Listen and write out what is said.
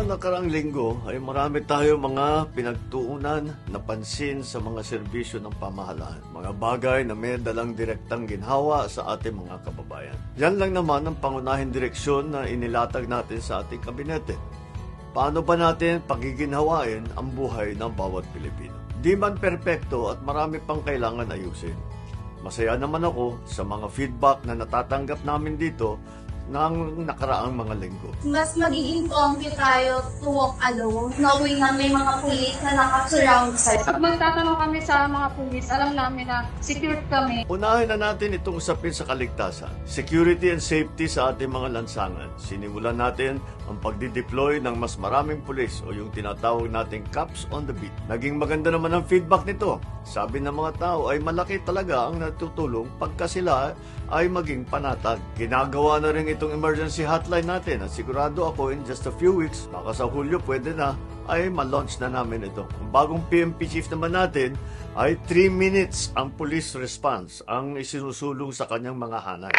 nakaraang linggo ay marami tayo mga pinagtuunan, napansin sa mga serbisyo ng pamahalaan. Mga bagay na may dalang direktang ginhawa sa ating mga kababayan. Yan lang naman ang pangunahing direksyon na inilatag natin sa ating kabinete. Paano ba natin pagiginhawain ang buhay ng bawat Pilipino? Di man perpekto at marami pang kailangan ayusin. Masaya naman ako sa mga feedback na natatanggap namin dito ng nakaraang mga linggo. Mas magiging comfy tayo to walk alone, knowing na may mga pulis na nakasurround sa'yo. Pag magtatanong kami sa mga pulis, alam namin na secured kami. Unahin na natin itong usapin sa kaligtasan. Security and safety sa ating mga lansangan. Sinimulan natin ang pagdideploy ng mas maraming pulis o yung tinatawag nating cops on the beat. Naging maganda naman ang feedback nito. Sabi ng mga tao ay malaki talaga ang natutulong pagka sila ay maging panatag. Ginagawa na rin itong emergency hotline natin at sigurado ako in just a few weeks, baka sa Hulyo pwede na, ay ma-launch na namin ito. Ang bagong PMP chief naman natin ay 3 minutes ang police response ang isinusulong sa kanyang mga hanay.